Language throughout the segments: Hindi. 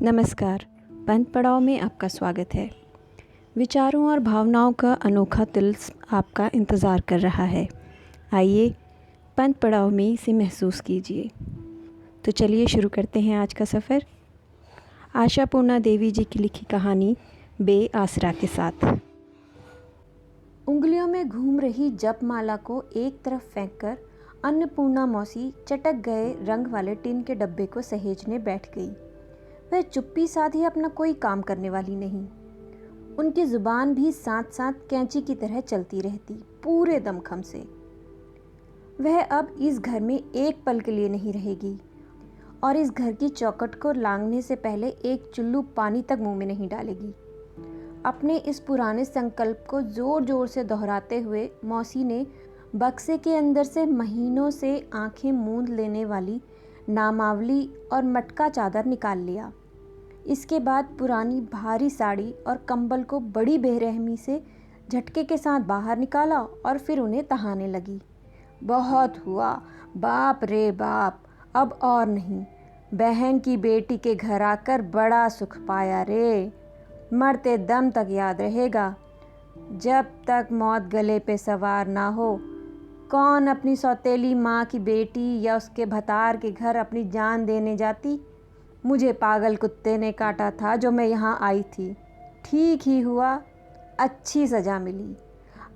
नमस्कार। पंत पड़ाव में आपका स्वागत है। विचारों और भावनाओं का अनोखा तिल्स्म आपका इंतज़ार कर रहा है। आइए पंत पड़ाव में इसे महसूस कीजिए। तो चलिए शुरू करते हैं आज का सफ़र आशापूर्णा देवी जी की लिखी कहानी बेआसरा के साथ। उंगलियों में घूम रही जपमाला को एक तरफ फेंककर अन्नपूर्णा मौसी चटक गए रंग वाले टिन के डब्बे को सहेजने बैठ गई। वह चुप्पी साधी अपना कोई काम करने वाली नहीं। उनकी जुबान भी साथ साथ कैंची की तरह चलती रहती, पूरे दमखम से। वह अब इस घर में एक पल के लिए नहीं रहेगी और इस घर की चौखट को लांघने से पहले एक चुल्लू पानी तक मुंह में नहीं डालेगी। अपने इस पुराने संकल्प को जोर जोर से दोहराते हुए मौसी ने बक्से के अंदर से महीनों से आंखें मूंद लेने वाली नामावली और मटका चादर निकाल लिया। इसके बाद पुरानी भारी साड़ी और कंबल को बड़ी बेरहमी से झटके के साथ बाहर निकाला और फिर उन्हें तहाने लगी। बहुत हुआ, बाप रे बाप, अब और नहीं। बहन की बेटी के घर आकर बड़ा सुख पाया रे, मरते दम तक याद रहेगा। जब तक मौत गले पे सवार ना हो, कौन अपनी सौतेली माँ की बेटी या उसके भतार के घर अपनी जान देने जाती। मुझे पागल कुत्ते ने काटा था जो मैं यहाँ आई थी। ठीक ही हुआ, अच्छी सज़ा मिली।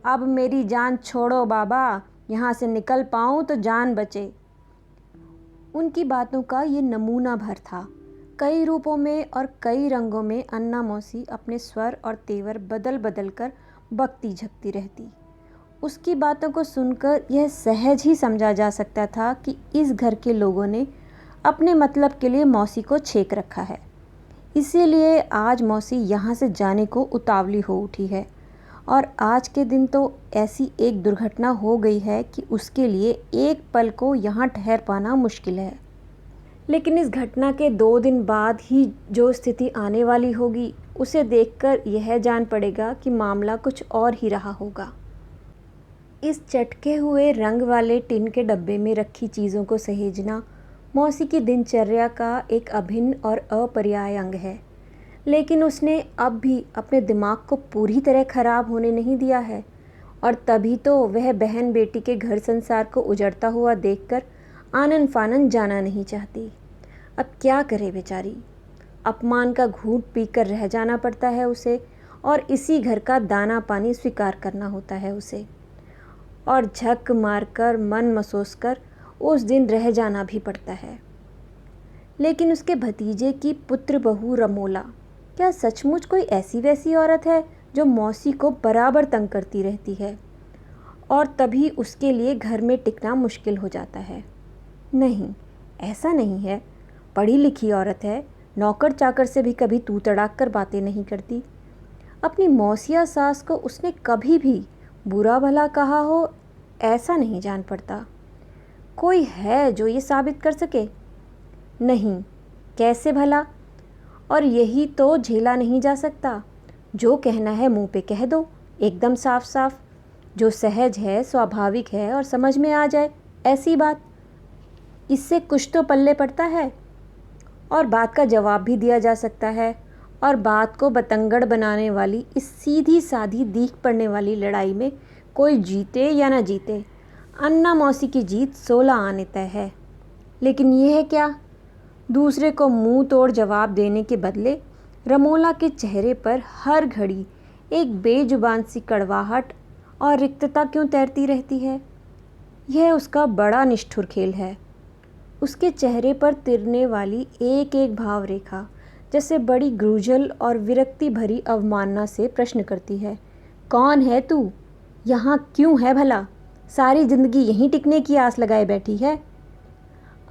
अब मेरी जान छोड़ो बाबा, यहाँ से निकल पाऊँ तो जान बचे। उनकी बातों का ये नमूना भर था। कई रूपों में और कई रंगों में अन्ना मौसी अपने स्वर और तेवर बदल बदल कर बकती झकती रहती। उसकी बातों को सुनकर यह सहज ही समझा जा सकता था कि इस घर के लोगों ने अपने मतलब के लिए मौसी को छेक रखा है। इसीलिए आज मौसी यहाँ से जाने को उतावली हो उठी है और आज के दिन तो ऐसी एक दुर्घटना हो गई है कि उसके लिए एक पल को यहाँ ठहर पाना मुश्किल है। लेकिन इस घटना के 2 दिन बाद ही जो स्थिति आने वाली होगी, उसे देखकर यह जान पड़ेगा कि मामला कुछ और ही रहा होगा। इस चटके हुए रंग वाले टिन के डब्बे में रखी चीज़ों को सहेजना मौसी की दिनचर्या का एक अभिन्न और अपरिहार्य अंग है। लेकिन उसने अब भी अपने दिमाग को पूरी तरह खराब होने नहीं दिया है और तभी तो वह बहन बेटी के घर संसार को उजड़ता हुआ देखकर आनन फानन जाना नहीं चाहती। अब क्या करे बेचारी, अपमान का घूंट पीकर रह जाना पड़ता है उसे और इसी घर का दाना पानी स्वीकार करना होता है उसे, और झक मारकर मन मसोस कर उस दिन रह जाना भी पड़ता है। लेकिन उसके भतीजे की पुत्र बहू रमोला क्या सचमुच कोई ऐसी वैसी औरत है जो मौसी को बराबर तंग करती रहती है और तभी उसके लिए घर में टिकना मुश्किल हो जाता है? नहीं, ऐसा नहीं है। पढ़ी लिखी औरत है, नौकर चाकर से भी कभी तू तड़ाक कर बातें नहीं करती। अपनी मौसिया सास को उसने कभी भी बुरा भला कहा हो ऐसा नहीं जान पड़ता। कोई है जो ये साबित कर सके? नहीं, कैसे भला? और यही तो झेला नहीं जा सकता। जो कहना है मुंह पे कह दो, एकदम साफ साफ, जो सहज है, स्वाभाविक है और समझ में आ जाए ऐसी बात। इससे कुछ तो पल्ले पड़ता है और बात का जवाब भी दिया जा सकता है। और बात को बतंगड़ बनाने वाली इस सीधी साधी दीख पड़ने वाली लड़ाई में कोई जीते या ना जीते, अन्ना मौसी की जीत 16 आने तय है। लेकिन यह है क्या? दूसरे को मुंह तोड़ जवाब देने के बदले रमोला के चेहरे पर हर घड़ी एक बेजुबान सी कड़वाहट और रिक्तता क्यों तैरती रहती है? यह उसका बड़ा निष्ठुर खेल है। उसके चेहरे पर तिरने वाली एक एक भाव रेखा जैसे बड़ी ग्रुझल और विरक्ति भरी अवमानना से प्रश्न करती है, कौन है तू? यहाँ क्यों है भला? सारी जिंदगी यहीं टिकने की आस लगाए बैठी है।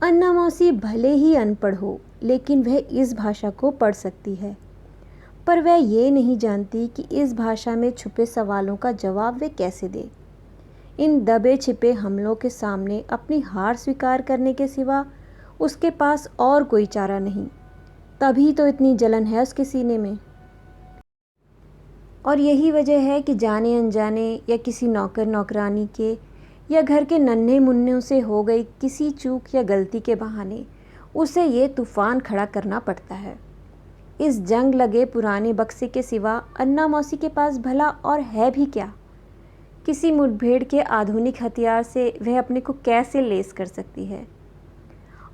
अन्ना मौसी भले ही अनपढ़ हो, लेकिन वह इस भाषा को पढ़ सकती है, पर वह ये नहीं जानती कि इस भाषा में छुपे सवालों का जवाब वे कैसे दे। इन दबे छिपे हमलों के सामने अपनी हार स्वीकार करने के सिवा उसके पास और कोई चारा नहीं। तभी तो इतनी जलन है उसके सीने में। और यही वजह है कि जाने अनजाने या किसी नौकर नौकरानी के या घर के नन्हे मुन्नों से हो गई किसी चूक या गलती के बहाने उसे ये तूफ़ान खड़ा करना पड़ता है। इस जंग लगे पुराने बक्से के सिवा अन्ना मौसी के पास भला और है भी क्या? किसी मुठभेड़ के आधुनिक हथियार से वह अपने को कैसे लेस कर सकती है?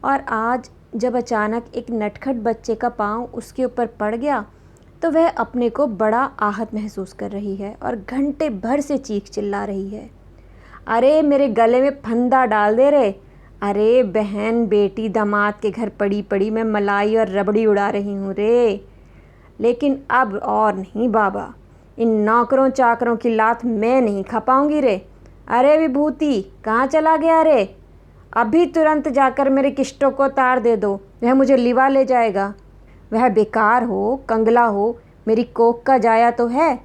और आज जब अचानक एक नटखट बच्चे का पांव उसके ऊपर पड़ गया तो वह अपने को बड़ा आहत महसूस कर रही है और घंटे भर से चीख चिल्ला रही है, अरे मेरे गले में फंदा डाल दे रे, अरे बहन बेटी दामाद के घर पड़ी पड़ी मैं मलाई और रबड़ी उड़ा रही हूँ रे। लेकिन अब और नहीं बाबा, इन नौकरों चाकरों की लात मैं नहीं खा पाऊंगी रे। अरे विभूति कहाँ चला गया रे? अभी तुरंत जाकर मेरे किष्टों को तार दे दो, वह मुझे लिवा ले जाएगा। वह बेकार हो कंगला हो, मेरी कोख का जाया तो है,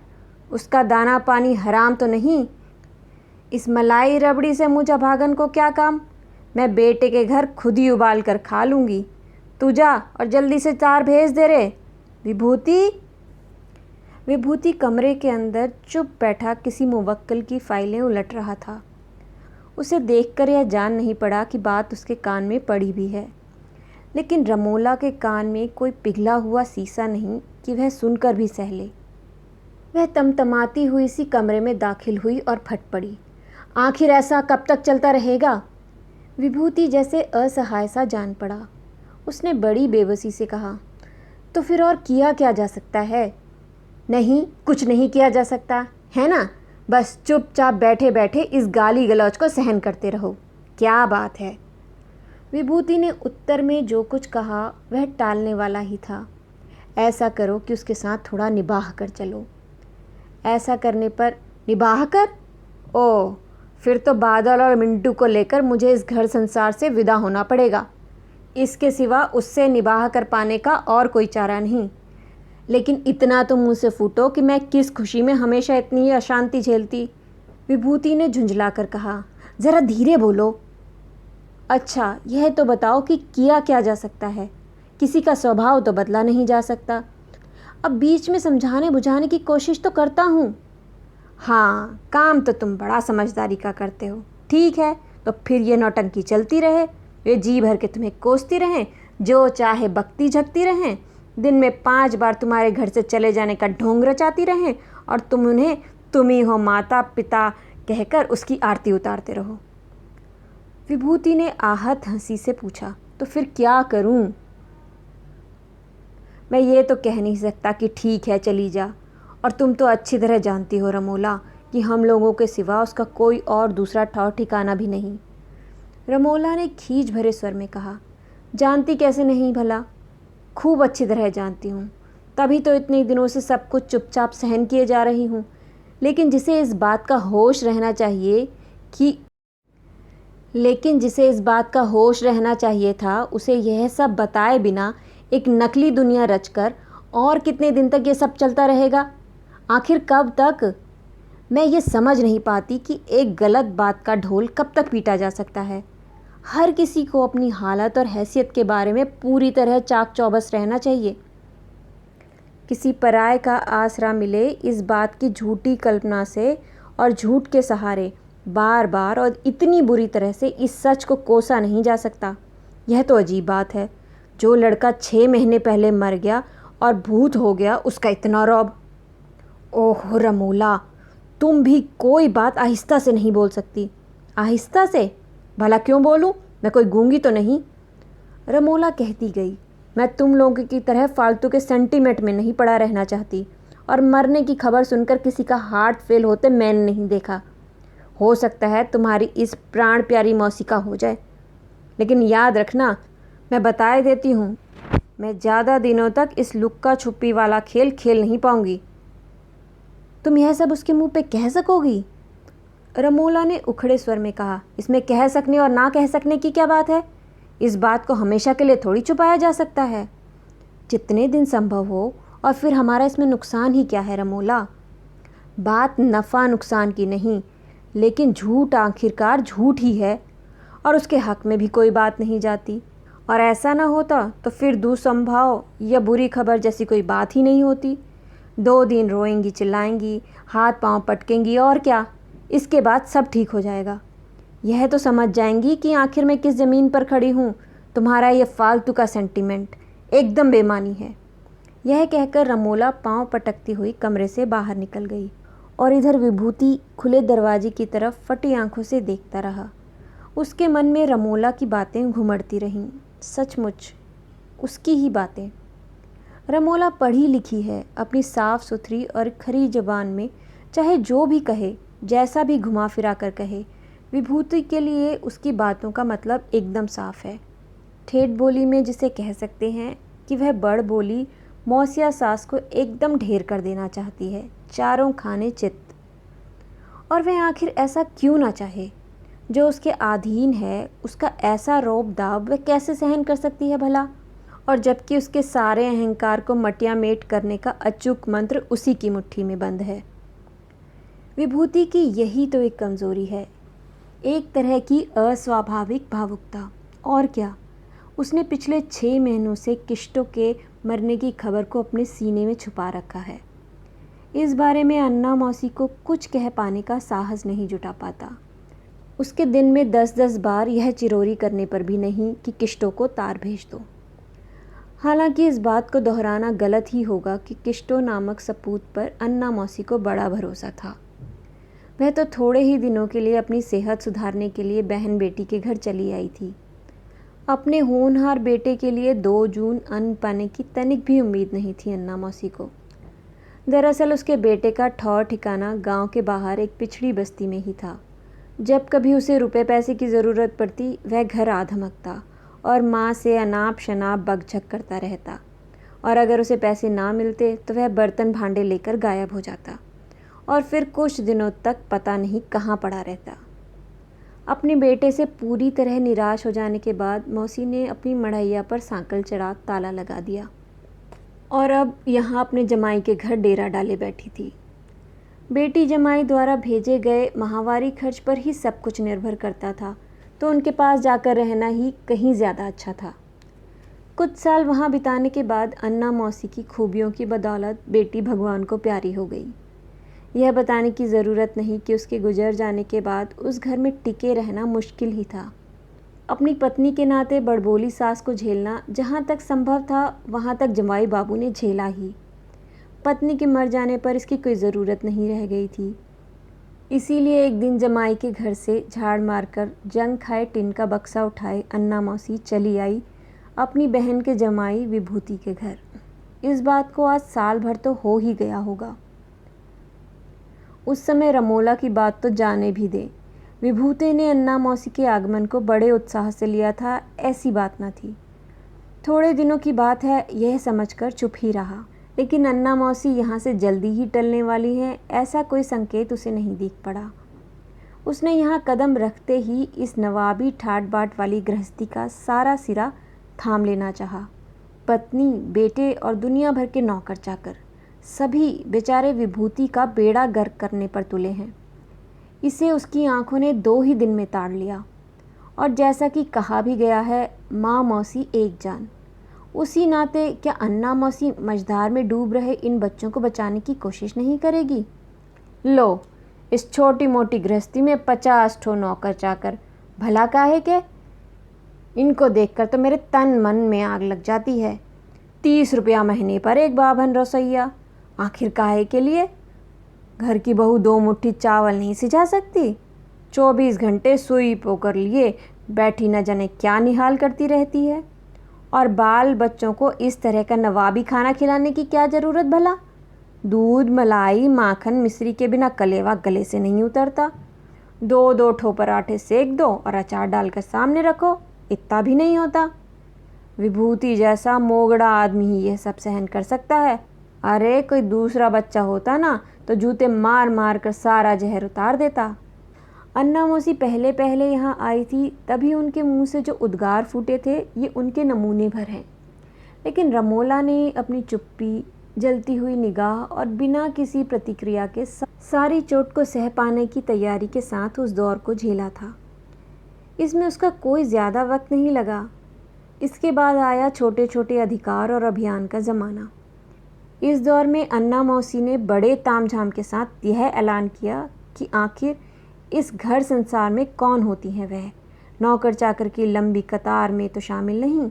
उसका दाना पानी हराम तो नहीं। इस मलाई रबड़ी से मुझे भागन को क्या काम, मैं बेटे के घर खुद ही उबाल कर खा लूँगी। तू जा और जल्दी से तार भेज दे रे। विभूति। विभूति कमरे के अंदर चुप बैठा किसी मुवक्किल की फाइलें उलट रहा था। उसे देखकर यह जान नहीं पड़ा कि बात उसके कान में पड़ी भी है, लेकिन रमोला के कान में कोई पिघला हुआ शीशा नहीं कि वह सुनकर भी सह ले। वह तमतमाती हुई सी कमरे में दाखिल हुई और फट पड़ी, आखिर ऐसा कब तक चलता रहेगा? विभूति जैसे असहाय सा जान पड़ा। उसने बड़ी बेबसी से कहा, तो फिर और किया क्या जा सकता है? नहीं, कुछ नहीं किया जा सकता है ना, बस चुपचाप बैठे बैठे इस गाली गलौज को सहन करते रहो। क्या बात है? विभूति ने उत्तर में जो कुछ कहा वह टालने वाला ही था। ऐसा करो कि उसके साथ थोड़ा निभाह कर चलो। ऐसा करने पर निभाह कर? ओह, फिर तो बादल और मिंटू को लेकर मुझे इस घर संसार से विदा होना पड़ेगा। इसके सिवा उससे निभाह कर पाने का और कोई चारा नहीं। लेकिन इतना तो मुंह से फूटो कि मैं किस खुशी में हमेशा इतनी ही अशांति झेलती। विभूति ने झुंझला कर कहा, ज़रा धीरे बोलो। अच्छा, यह तो बताओ कि किया क्या जा सकता है? किसी का स्वभाव तो बदला नहीं जा सकता। अब बीच में समझाने बुझाने की कोशिश तो करता हूँ। हाँ, काम तो तुम बड़ा समझदारी का करते हो। ठीक है, तो फिर ये नौटंकी चलती रहे, वे जी भर के तुम्हें कोसती रहें, जो चाहे बकती झकती रहें, दिन में 5 बार तुम्हारे घर से चले जाने का ढोंग रचाती रहें और तुम उन्हें तुम ही हो माता पिता कहकर उसकी आरती उतारते रहो। विभूति ने आहत हंसी से पूछा, तो फिर क्या करूं? मैं ये तो कह नहीं सकता कि ठीक है चली जा, और तुम तो अच्छी तरह जानती हो रमोला कि हम लोगों के सिवा उसका कोई और दूसरा ठौर ठिकाना भी नहीं। रमोला ने खींच भरे स्वर में कहा, जानती कैसे नहीं भला, खूब अच्छी तरह जानती हूँ, तभी तो इतने दिनों से सब कुछ चुपचाप सहन किए जा रही हूँ। लेकिन जिसे इस बात का होश रहना चाहिए था, उसे यह सब बताए बिना एक नकली दुनिया रचकर और कितने दिन तक ये सब चलता रहेगा? आखिर कब तक? मैं ये समझ नहीं पाती कि एक गलत बात का ढोल कब तक पीटा जा सकता है। हर किसी को अपनी हालत और हैसियत के बारे में पूरी तरह चाक चौबस रहना चाहिए। किसी पराये का आसरा मिले इस बात की झूठी कल्पना से और झूठ के सहारे बार बार और इतनी बुरी तरह से इस सच को कोसा नहीं जा सकता। यह तो अजीब बात है, जो लड़का 6 महीने पहले मर गया और भूत हो गया, उसका इतना रौब। ओह रमोला, तुम भी कोई बात आहिस्ता से नहीं बोल सकती? आहिस्ता से? भला क्यों बोलूं? मैं कोई गूंगी तो नहीं। रमोला कहती गई, मैं तुम लोगों की तरह फालतू के सेंटीमेंट में नहीं पड़ा रहना चाहती, और मरने की खबर सुनकर किसी का हार्ट फेल होते मैंने नहीं देखा। हो सकता है तुम्हारी इस प्राण प्यारी मौसी का हो जाए, लेकिन याद रखना, मैं बताए देती हूँ, मैं ज़्यादा दिनों तक इस लुक्का छुपी वाला खेल खेल नहीं पाऊँगी। तुम यह सब उसके मुंह पे कह सकोगी? रमोला ने उखड़े स्वर में कहा, इसमें कह सकने और ना कह सकने की क्या बात है? इस बात को हमेशा के लिए थोड़ी छुपाया जा सकता है। जितने दिन संभव हो, और फिर हमारा इसमें नुकसान ही क्या है रमोला? बात नफ़ा नुकसान की नहीं, लेकिन झूठ आखिरकार झूठ ही है, और उसके हक में भी कोई बात नहीं जाती। और ऐसा ना होता तो फिर दुसंभाव या बुरी खबर जैसी कोई बात ही नहीं होती। 2 दिन रोएंगी चिल्लाएंगी, हाथ पांव पटकेंगी, और क्या, इसके बाद सब ठीक हो जाएगा। यह तो समझ जाएंगी कि आखिर मैं किस ज़मीन पर खड़ी हूँ। तुम्हारा यह फालतू का सेंटीमेंट एकदम बेमानी है। यह कहकर रमोला पांव पटकती हुई कमरे से बाहर निकल गई और इधर विभूति खुले दरवाजे की तरफ फटी आंखों से देखता रहा। उसके मन में रमोला की बातें घुमड़ती रहीं, सचमुच उसकी ही बातें। रमोला पढ़ी लिखी है, अपनी साफ सुथरी और खरी जबान में चाहे जो भी कहे, जैसा भी घुमा फिरा कर कहे, विभूति के लिए उसकी बातों का मतलब एकदम साफ है। ठेठ बोली में जिसे कह सकते हैं कि वह बड़ बोली मौसिया सास को एकदम ढेर कर देना चाहती है, चारों खाने चित्त। और वह आखिर ऐसा क्यों ना चाहे? जो उसके अधीन है उसका ऐसा रौब दाब वह कैसे सहन कर सकती है भला? और जबकि उसके सारे अहंकार को मटिया मेट करने का अचूक मंत्र उसी की मुट्ठी में बंद है। विभूति की यही तो एक कमज़ोरी है, एक तरह की अस्वाभाविक भावुकता। और क्या, उसने पिछले 6 महीनों से किश्तों के मरने की खबर को अपने सीने में छुपा रखा है। इस बारे में अन्ना मौसी को कुछ कह पाने का साहस नहीं जुटा पाता। उसके दिन में 10-10 बार यह चिरोरी करने पर भी नहीं कि किश्तों को तार भेज दो। हालांकि इस बात को दोहराना गलत ही होगा कि किश्तों नामक सपूत पर अन्ना मौसी को बड़ा भरोसा था। वह तो थोड़े ही दिनों के लिए अपनी सेहत सुधारने के लिए बहन बेटी के घर चली आई थी। अपने होनहार बेटे के लिए 2 जून अन्न पाने की तनिक भी उम्मीद नहीं थी अन्ना मौसी को। दरअसल उसके बेटे का ठौर ठिकाना गांव के बाहर एक पिछड़ी बस्ती में ही था। जब कभी उसे रुपए पैसे की ज़रूरत पड़ती वह घर आ धमकता और माँ से अनाप शनाप बकझक करता रहता, और अगर उसे पैसे ना मिलते तो वह बर्तन भांडे लेकर गायब हो जाता और फिर कुछ दिनों तक पता नहीं कहाँ पड़ा रहता। अपने बेटे से पूरी तरह निराश हो जाने के बाद मौसी ने अपनी मढ़ैया पर सांकल चढ़ा ताला लगा दिया और अब यहाँ अपने जमाई के घर डेरा डाले बैठी थी। बेटी जमाई द्वारा भेजे गए माहवारी खर्च पर ही सब कुछ निर्भर करता था, तो उनके पास जाकर रहना ही कहीं ज़्यादा अच्छा था। कुछ साल वहाँ बिताने के बाद अन्ना मौसी की खूबियों की बदौलत बेटी भगवान को प्यारी हो गई। यह बताने की ज़रूरत नहीं कि उसके गुजर जाने के बाद उस घर में टिके रहना मुश्किल ही था। अपनी पत्नी के नाते बड़बोली सास को झेलना जहाँ तक संभव था वहाँ तक जमाई बाबू ने झेला ही। पत्नी के मर जाने पर इसकी कोई ज़रूरत नहीं रह गई थी। इसीलिए एक दिन जमाई के घर से झाड़ मारकर जंग खाए टिन का बक्सा उठाए अन्ना मौसी चली आई अपनी बहन के जमाई विभूति के घर। इस बात को आज साल भर तो हो ही गया होगा। उस समय रमोला की बात तो जाने भी दे, विभूति ने अन्ना मौसी के आगमन को बड़े उत्साह से लिया था, ऐसी बात न थी। थोड़े दिनों की बात है यह समझकर चुप ही रहा, लेकिन अन्ना मौसी यहाँ से जल्दी ही टलने वाली है ऐसा कोई संकेत उसे नहीं दिख पड़ा। उसने यहाँ कदम रखते ही इस नवाबी ठाट बाट वाली गृहस्थी का सारा सिरा थाम लेना चाहा। पत्नी, बेटे और दुनिया भर के नौकर चाकर सभी बेचारे विभूति का बेड़ा गर्क करने पर तुले हैं। इसे उसकी आंखों ने 2 ही दिन में ताड़ लिया। और जैसा कि कहा भी गया है, माँ मौसी एक जान। उसी नाते क्या अन्ना मौसी मझधार में डूब रहे इन बच्चों को बचाने की कोशिश नहीं करेगी? लो, इस छोटी मोटी गृहस्थी में 50 ठो नौकर चाकर, भला काहे के? इनको देखकर तो मेरे तन मन में आग लग जाती है। 30 रुपया महीने पर एक बाभन रसोइया, आखिर काहे के लिए? घर की बहू 2 मुट्ठी चावल नहीं सिझा सकती? 24 घंटे सुई पोकर लिए बैठी न जाने क्या निहाल करती रहती है। और बाल बच्चों को इस तरह का नवाबी खाना खिलाने की क्या ज़रूरत भला? दूध, मलाई, माखन, मिश्री के बिना कलेवा गले से नहीं उतरता। 2-2 ठो पराठे सेक दो और अचार डालकर सामने रखो, इतना भी नहीं होता। विभूति जैसा मोगड़ा आदमी ही यह सब सहन कर सकता है। अरे कोई दूसरा बच्चा होता ना तो जूते मार मार कर सारा जहर उतार देता। अन्ना मौसी पहले पहले यहाँ आई थी, तभी उनके मुंह से जो उद्गार फूटे थे ये उनके नमूने भर हैं। लेकिन रमोला ने अपनी चुप्पी, जलती हुई निगाह और बिना किसी प्रतिक्रिया के सारी चोट को सह पाने की तैयारी के साथ उस दौर को झेला था। इसमें उसका कोई ज़्यादा वक्त नहीं लगा। इसके बाद आया छोटे छोटे अधिकार और अभियान का ज़माना। इस दौर में अन्ना मौसी ने बड़े तामझाम के साथ यह ऐलान किया कि आखिर इस घर संसार में कौन होती हैं वह, नौकर चाकर की लंबी कतार में तो शामिल नहीं।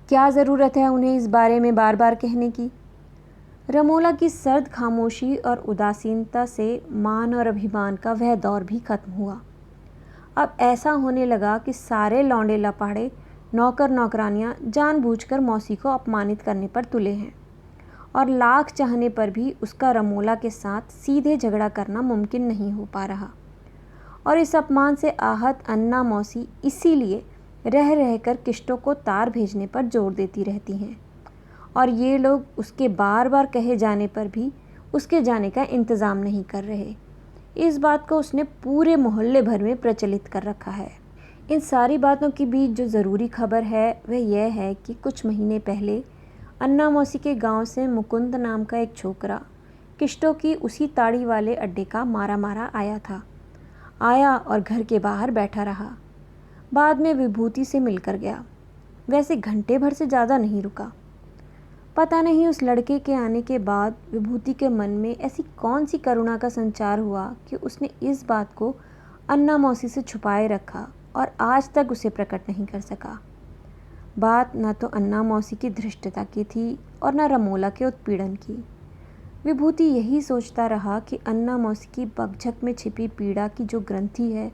क्या ज़रूरत है उन्हें इस बारे में बार बार कहने की? रमोला की सर्द खामोशी और उदासीनता से मान और अभिमान का वह दौर भी खत्म हुआ। अब ऐसा होने लगा कि सारे लौंडे लपाड़े, नौकर नौकरानियां जानबूझकर मौसी को अपमानित करने पर तुले हैं और लाख चाहने पर भी उसका रमोला के साथ सीधे झगड़ा करना मुमकिन नहीं हो पा रहा। और इस अपमान से आहत अन्ना मौसी इसीलिए रह रहकर किश्तों को तार भेजने पर जोर देती रहती हैं और ये लोग उसके बार बार कहे जाने पर भी उसके जाने का इंतज़ाम नहीं कर रहे। इस बात को उसने पूरे मोहल्ले भर में प्रचलित कर रखा है। इन सारी बातों के बीच जो ज़रूरी खबर है वह यह है कि कुछ महीने पहले अन्ना मौसी के गांव से मुकुंद नाम का एक छोकरा किश्तों की उसी ताड़ी वाले अड्डे का मारा मारा आया और घर के बाहर बैठा रहा। बाद में विभूति से मिलकर गया। वैसे घंटे भर से ज़्यादा नहीं रुका। पता नहीं उस लड़के के आने के बाद विभूति के मन में ऐसी कौन सी करुणा का संचार हुआ कि उसने इस बात को अन्ना मौसी से छुपाए रखा और आज तक उसे प्रकट नहीं कर सका। बात न तो अन्ना मौसी की धृष्टता की थी और न रमोला के उत्पीड़न की। विभूति यही सोचता रहा कि अन्ना मौसी की बकझक में छिपी पीड़ा की जो ग्रंथि है,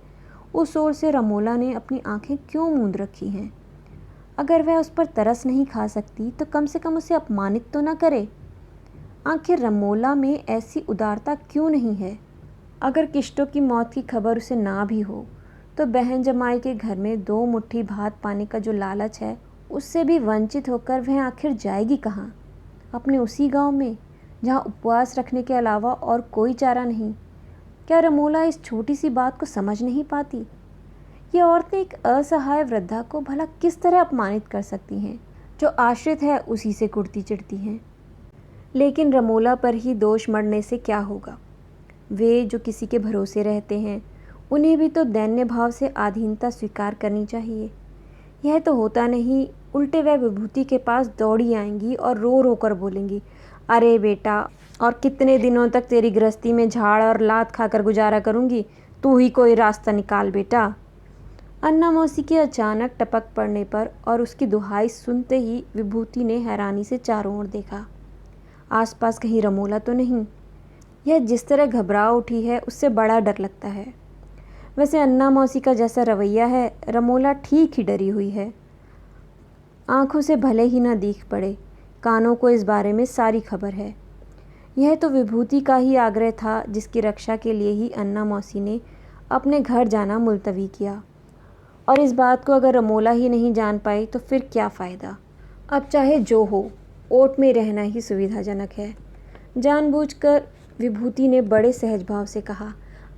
उस ओर से रमोला ने अपनी आंखें क्यों मूंद रखी हैं। अगर वह उस पर तरस नहीं खा सकती तो कम से कम उसे अपमानित तो न करे। आखिर रमोला में ऐसी उदारता क्यों नहीं है। अगर किश्तों की मौत की खबर उसे ना भी हो तो बहन जमाई के घर में 2 मुट्ठी भात पाने का जो लालच है, उससे भी वंचित होकर वह आखिर जाएगी कहाँ? अपने उसी गांव में जहाँ उपवास रखने के अलावा और कोई चारा नहीं। क्या रमोला इस छोटी सी बात को समझ नहीं पाती? ये औरतें एक असहाय वृद्धा को भला किस तरह अपमानित कर सकती हैं, जो आश्रित है उसी से कुड़ती चिढ़ती हैं। लेकिन रमोला पर ही दोष मढ़ने से क्या होगा? वे जो किसी के भरोसे रहते हैं, उन्हें भी तो दैन्य भाव से अधीनता स्वीकार करनी चाहिए। यह तो होता नहीं, उल्टे वह विभूति के पास दौड़ी आएंगी और रो रो कर बोलेंगी, अरे बेटा, और कितने दिनों तक तेरी गृहस्थी में झाड़ और लात खाकर गुजारा करूंगी, तू ही कोई रास्ता निकाल बेटा। अन्ना मौसी के अचानक टपक पड़ने पर और उसकी दुहाई सुनते ही विभूति ने हैरानी से चारों ओर देखा। आसपास कहीं रमोला तो नहीं। यह जिस तरह घबरा उठी है उससे बड़ा डर लगता है। वैसे अन्ना मौसी का जैसा रवैया है, रमोला ठीक ही डरी हुई है। आंखों से भले ही ना दिख पड़े, कानों को इस बारे में सारी खबर है। यह तो विभूति का ही आग्रह था जिसकी रक्षा के लिए ही अन्ना मौसी ने अपने घर जाना मुलतवी किया। और इस बात को अगर रमोला ही नहीं जान पाई तो फिर क्या फ़ायदा। अब चाहे जो हो, ओट में रहना ही सुविधाजनक है। जानबूझकर विभूति ने बड़े सहज भाव से कहा,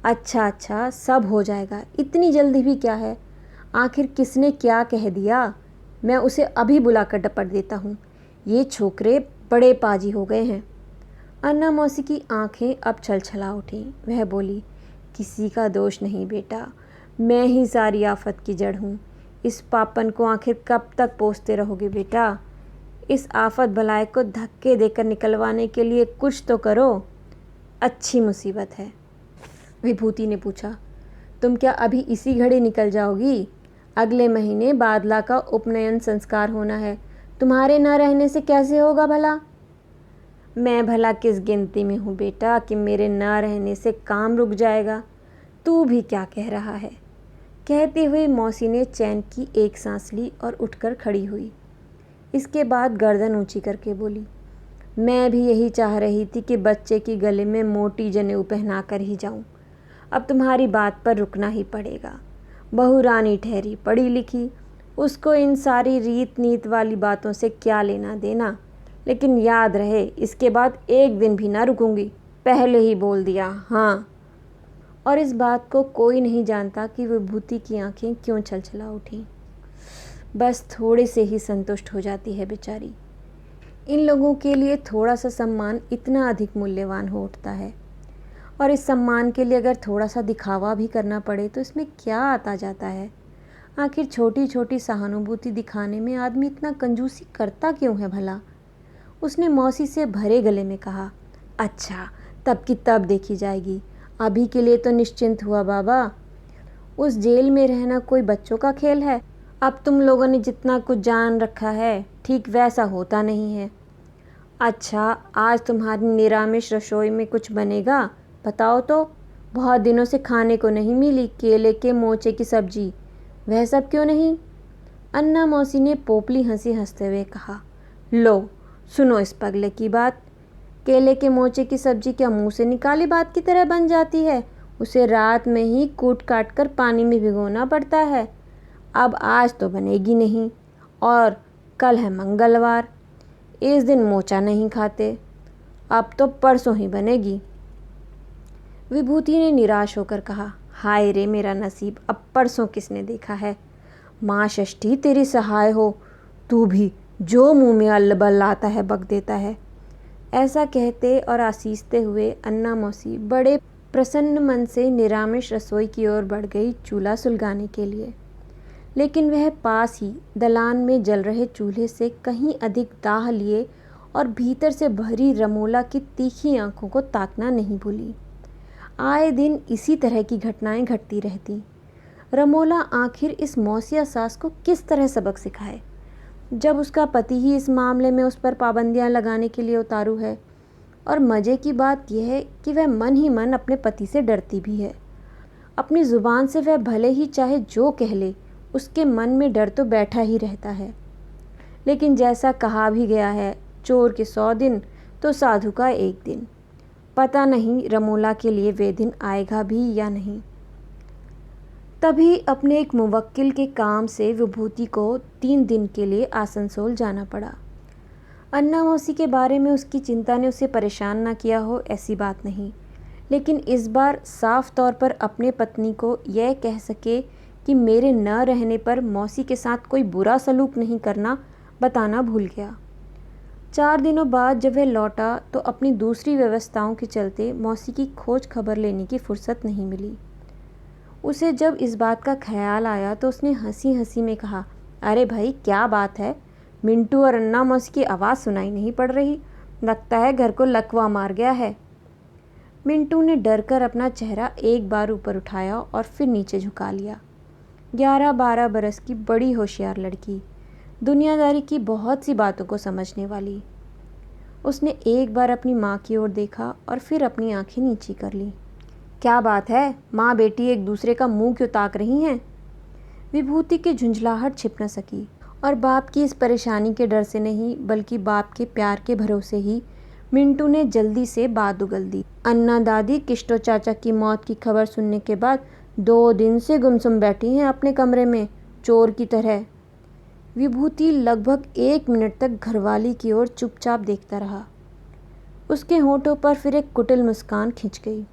अच्छा अच्छा, सब हो जाएगा, इतनी जल्दी भी क्या है। आखिर किसने क्या कह दिया? मैं उसे अभी बुलाकर डपट देता हूँ। ये छोकरे बड़े पाजी हो गए हैं। अन्ना मौसी की आंखें अब छलछला उठीं। वह बोली, किसी का दोष नहीं बेटा, मैं ही सारी आफत की जड़ हूँ। इस पापन को आखिर कब तक पोसते रहोगे बेटा? इस आफत भलाई को धक्के देकर निकलवाने के लिए कुछ तो करो। अच्छी मुसीबत है। विभूति ने पूछा, तुम क्या अभी इसी घड़ी निकल जाओगी? अगले महीने बादला का उपनयन संस्कार होना है। तुम्हारे न रहने से कैसे होगा भला? मैं भला किस गिनती में हूँ बेटा कि मेरे न रहने से काम रुक जाएगा? तू भी क्या कह रहा है? कहते हुए मौसी ने चैन की एक सांस ली और उठकर खड़ी हुई। इसके बाद गर्दन ऊंची करके बोली, मैं भी यही चाह रही थी कि बच्चे की गले में मोटी जनेऊ पहना कर ही जाऊं। अब तुम्हारी बात पर रुकना ही पड़ेगा। बहू रानी ठहरी पढ़ी लिखी, उसको इन सारी रीत नीत वाली बातों से क्या लेना देना। लेकिन याद रहे, इसके बाद एक दिन भी ना रुकूंगी। पहले ही बोल दिया, हाँ। और इस बात को कोई नहीं जानता कि विभूति की आंखें क्यों छलछला उठीं। बस थोड़े से ही संतुष्ट हो जाती है बेचारी। इन लोगों के लिए थोड़ा सा सम्मान इतना अधिक मूल्यवान हो उठता है, और इस सम्मान के लिए अगर थोड़ा सा दिखावा भी करना पड़े तो इसमें क्या आता जाता है। आखिर छोटी छोटी सहानुभूति दिखाने में आदमी इतना कंजूसी करता क्यों है भला? उसने मौसी से भरे गले में कहा, अच्छा, तब की तब देखी जाएगी। अभी के लिए तो निश्चिंत हुआ बाबा। उस जेल में रहना कोई बच्चों का खेल है। अब तुम लोगों ने जितना कुछ जान रखा है, ठीक वैसा होता नहीं है। अच्छा, आज तुम्हारी निरामिष रसोई में कुछ बनेगा? बताओ तो। बहुत दिनों से खाने को नहीं मिली केले के मोचे की सब्जी। वह सब क्यों नहीं? अन्ना मौसी ने पोपली हंसी हंसते हुए कहा। लो, सुनो इस पगले की बात। केले के मोचे की सब्जी क्या मुंह से निकाली बात की तरह बन जाती है? उसे रात में ही कूट काट कर पानी में भिगोना पड़ता है। अब आज तो बनेगी नहीं, और कल है मंगलवार, इस दिन मोचा नहीं खाते। अब तो परसों ही बनेगी। विभूति ने निराश होकर कहा। हाय रे मेरा नसीब, अब परसों किसने देखा है? माँ षष्ठी तेरी सहाय हो, तू भी जो मुंह में अल्लबल आता है बक देता है। ऐसा कहते और आसीसते हुए अन्ना मौसी बड़े प्रसन्न मन से निरामिष रसोई की ओर बढ़ गई चूल्हा सुलगाने के लिए। लेकिन वह पास ही दलान में जल रहे चूल्हे से कहीं अधिक दाह लिए और भीतर से भरी रमोला की तीखी आंखों को ताकना नहीं भूली। आए दिन इसी तरह की घटनाएं घटती रहती। रमोला आखिर इस मौसिया सास को किस तरह सबक सिखाए, जब उसका पति ही इस मामले में उस पर पाबंदियां लगाने के लिए उतारू है। और मज़े की बात यह है कि वह मन ही मन अपने पति से डरती भी है। अपनी ज़ुबान से वह भले ही चाहे जो कह ले, उसके मन में डर तो बैठा ही रहता है। लेकिन जैसा कहा भी गया है, चोर के 100 दिन तो साधु का 1 दिन। पता नहीं रमोला के लिए वे दिन आएगा भी या नहीं। तभी अपने एक मुवक्किल के काम से विभूति को 3 दिन के लिए आसनसोल जाना पड़ा। अन्ना मौसी के बारे में उसकी चिंता ने उसे परेशान ना किया हो, ऐसी बात नहीं, लेकिन इस बार साफ तौर पर अपने पत्नी को यह कह सके कि मेरे न रहने पर मौसी के साथ कोई बुरा सलूक नहीं करना, बताना भूल गया। 4 दिनों बाद जब वह लौटा तो अपनी दूसरी व्यवस्थाओं के चलते मौसी की खोज खबर लेने की फुर्सत नहीं मिली। उसे जब इस बात का ख्याल आया तो उसने हंसी हंसी में कहा, अरे भाई क्या बात है, मिंटू और अन्ना मौसी की आवाज़ सुनाई नहीं पड़ रही, लगता है घर को लकवा मार गया है। मिंटू ने डर कर अपना चेहरा एक बार ऊपर उठाया और फिर नीचे झुका लिया। 11-12 बरस की बड़ी होशियार लड़की, दुनियादारी की बहुत सी बातों को समझने वाली। उसने एक बार अपनी माँ की ओर देखा और फिर अपनी आंखें नीची कर ली। क्या बात है, माँ बेटी एक दूसरे का मुंह क्यों ताक रही हैं? विभूति की झुंझलाहट छिप न सकी, और बाप की इस परेशानी के डर से नहीं बल्कि बाप के प्यार के भरोसे ही मिंटू ने जल्दी से बात उगल दी। अन्ना दादी किष्टो चाचा की मौत की खबर सुनने के बाद 2 दिन से गुमसुम बैठी हैं अपने कमरे में, चोर की तरह। विभूति लगभग 1 मिनट तक घरवाली की ओर चुपचाप देखता रहा। उसके होठों पर फिर एक कुटिल मुस्कान खिंच गई।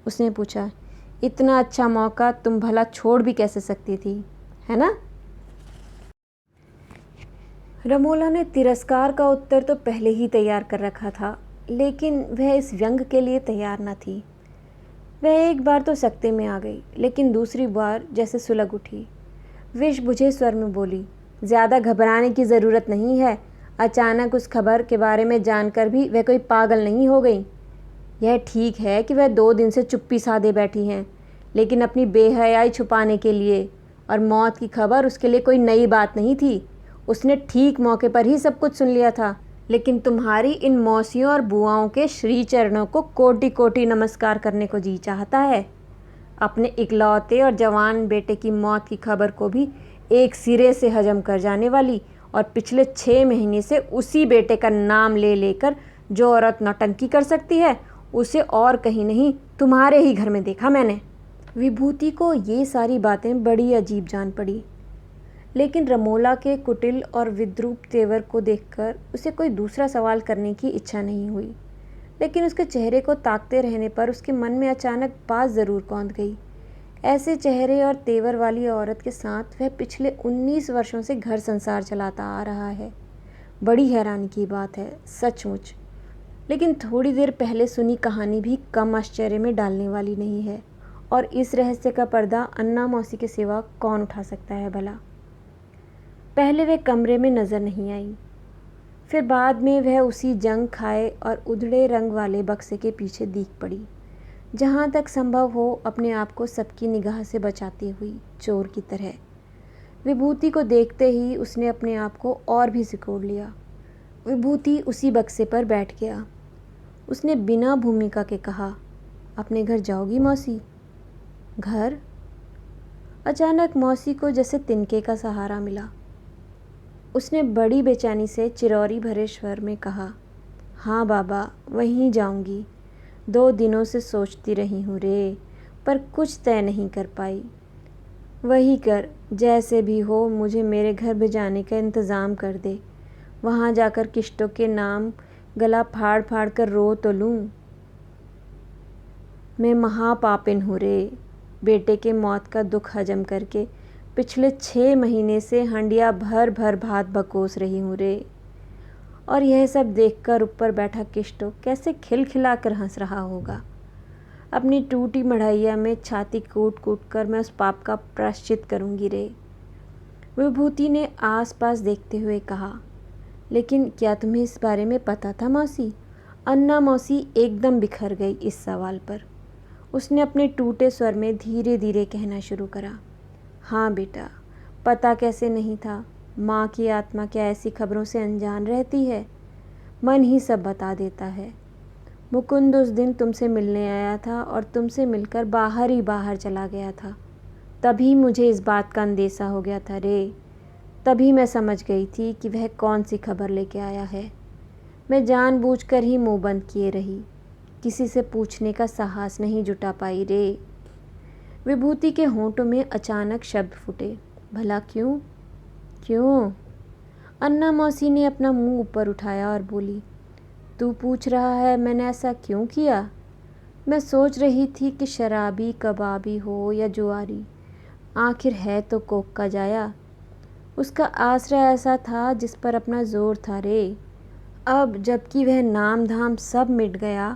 उसने पूछा, इतना अच्छा मौका तुम भला छोड़ भी कैसे सकती थी, है ना? रमोला ने तिरस्कार का उत्तर तो पहले ही तैयार कर रखा था, लेकिन वह इस व्यंग के लिए तैयार न थी। वह एक बार तो सकते में आ गई, लेकिन दूसरी बार जैसे सुलग उठी। विष बुझे स्वर में बोली, ज़्यादा घबराने की ज़रूरत नहीं है। अचानक उस खबर के बारे में जानकर भी वह कोई पागल नहीं हो गई। यह ठीक है कि वह 2 दिन से चुप्पी साधे बैठी हैं, लेकिन अपनी बेहयाई छुपाने के लिए, और मौत की खबर उसके लिए कोई नई बात नहीं थी। उसने ठीक मौके पर ही सब कुछ सुन लिया था। लेकिन तुम्हारी इन मौसियों और बुआओं के श्री चरणों को कोटि कोटि नमस्कार करने को जी चाहता है। अपने इकलौते और जवान बेटे की मौत की खबर को भी एक सिरे से हजम कर जाने वाली, और पिछले 6 महीने से उसी बेटे का नाम ले लेकर जो औरत नौटंकी कर सकती है, उसे और कहीं नहीं तुम्हारे ही घर में देखा मैंने। विभूति को ये सारी बातें बड़ी अजीब जान पड़ी, लेकिन रमोला के कुटिल और विद्रूप तेवर को देखकर उसे कोई दूसरा सवाल करने की इच्छा नहीं हुई। लेकिन उसके चेहरे को ताकते रहने पर उसके मन में अचानक बात ज़रूर कौंध गई। ऐसे चेहरे और तेवर वाली औरत के साथ वह पिछले 19 वर्षों से घर संसार चलाता आ रहा है। बड़ी हैरानी की बात है सचमुच। लेकिन थोड़ी देर पहले सुनी कहानी भी कम आश्चर्य में डालने वाली नहीं है, और इस रहस्य का पर्दा अन्ना मौसी के सिवा कौन उठा सकता है भला। पहले वह कमरे में नज़र नहीं आई, फिर बाद में वह उसी जंग खाए और उधड़े रंग वाले बक्से के पीछे दीख पड़ी, जहाँ तक संभव हो अपने आप को सबकी निगाह से बचाती हुई, चोर की तरह। विभूति को देखते ही उसने अपने आप को और भी सिकोड़ लिया। विभूति उसी बक्से पर बैठ गया। उसने बिना भूमिका के कहा, अपने घर जाओगी मौसी? घर? अचानक मौसी को जैसे तिनके का सहारा मिला। उसने बड़ी बेचैनी से चिरौरी भरे स्वर में कहा, हाँ बाबा, वहीं जाऊंगी। 2 दिनों से सोचती रही हूँ रे, पर कुछ तय नहीं कर पाई। वही कर, जैसे भी हो मुझे मेरे घर भिजाने का इंतज़ाम कर दे। वहाँ जाकर किश्तों के नाम गला फाड़ फाड़ कर रो तो लूँ। मैं महापापिन हूँ रे, बेटे के मौत का दुख हजम करके पिछले 6 महीने से हंडिया भर भर भात बकोस रही हूँ रे। और यह सब देखकर ऊपर बैठा किश्तो कैसे खिलखिला कर हंस रहा होगा। अपनी टूटी मढ़ैया में छाती कूट कूट कर मैं उस पाप का प्रायश्चित करूँगी रे। विभूति ने आसपास देखते हुए कहा, लेकिन क्या तुम्हें इस बारे में पता था मौसी? अन्ना मौसी एकदम बिखर गई इस सवाल पर। उसने अपने टूटे स्वर में धीरे धीरे कहना शुरू करा, हाँ बेटा, पता कैसे नहीं था। माँ की आत्मा क्या ऐसी खबरों से अनजान रहती है? मन ही सब बता देता है। मुकुंद उस दिन तुमसे मिलने आया था और तुमसे मिलकर बाहर ही बाहर चला गया था। तभी मुझे इस बात का अंदेशा हो गया था रे। तभी मैं समझ गई थी कि वह कौन सी खबर लेके आया है। मैं जानबूझकर ही मुंह बंद किए रही, किसी से पूछने का साहस नहीं जुटा पाई रे। विभूति के होंठों में अचानक शब्द फूटे, भला क्यों? क्यों? अन्ना मौसी ने अपना मुंह ऊपर उठाया और बोली, तू पूछ रहा है मैंने ऐसा क्यों किया? मैं सोच रही थी कि शराबी कबाबी हो या जुआरी, आखिर है तो कोक का जाया। उसका आश्रय ऐसा था जिस पर अपना जोर था रे। अब जबकि वह नाम धाम सब मिट गया,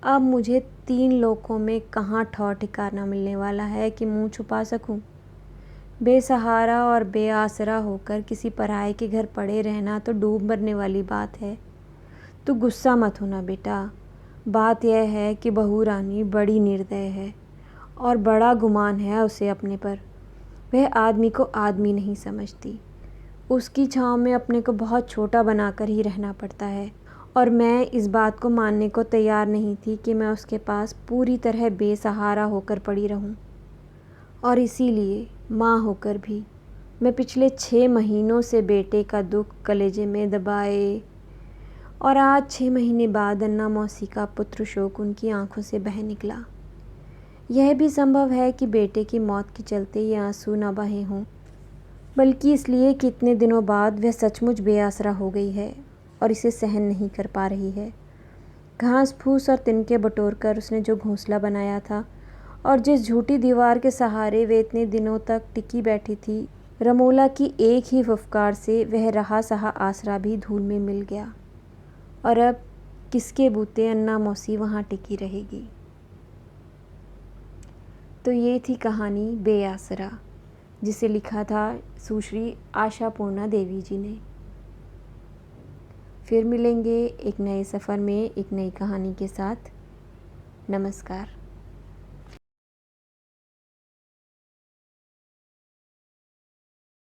अब मुझे 3 लोकों में कहाँ ठौर ठिकाना मिलने वाला है कि मुंह छुपा सकूं। बेसहारा और बेआसरा होकर किसी पराये के घर पड़े रहना तो डूब मरने वाली बात है। तू गुस्सा मत होना बेटा। बात यह है कि बहू रानी बड़ी निर्दय है और बड़ा गुमान है उसे अपने पर। वह आदमी को आदमी नहीं समझती। उसकी छाँव में अपने को बहुत छोटा बनाकर ही रहना पड़ता है और मैं इस बात को मानने को तैयार नहीं थी कि मैं उसके पास पूरी तरह बेसहारा होकर पड़ी रहूं। और इसीलिए माँ होकर भी मैं पिछले 6 महीनों से बेटे का दुख कलेजे में दबाए, और आज 6 महीने बाद अन्ना मौसी का पुत्र शोक उनकी आंखों से बह निकला। यह भी संभव है कि बेटे की मौत के चलते ये आंसू न बहे हों, बल्कि इसलिए कि इतने दिनों बाद वह सचमुच बेआसरा हो गई है और इसे सहन नहीं कर पा रही है। घास फूस और तिनके बटोर कर उसने जो घोंसला बनाया था और जिस झूठी दीवार के सहारे वे इतने दिनों तक टिकी बैठी थी, रमोला की एक ही फुफकार से वह रहा सहा आसरा भी धूल में मिल गया। और अब किसके बूते अन्ना मौसी वहाँ टिकी रहेगी। तो ये थी कहानी बेआसरा, जिसे लिखा था सुश्री आशापूर्णा देवी जी ने। फिर मिलेंगे एक नए सफ़र में एक नई कहानी के साथ। नमस्कार।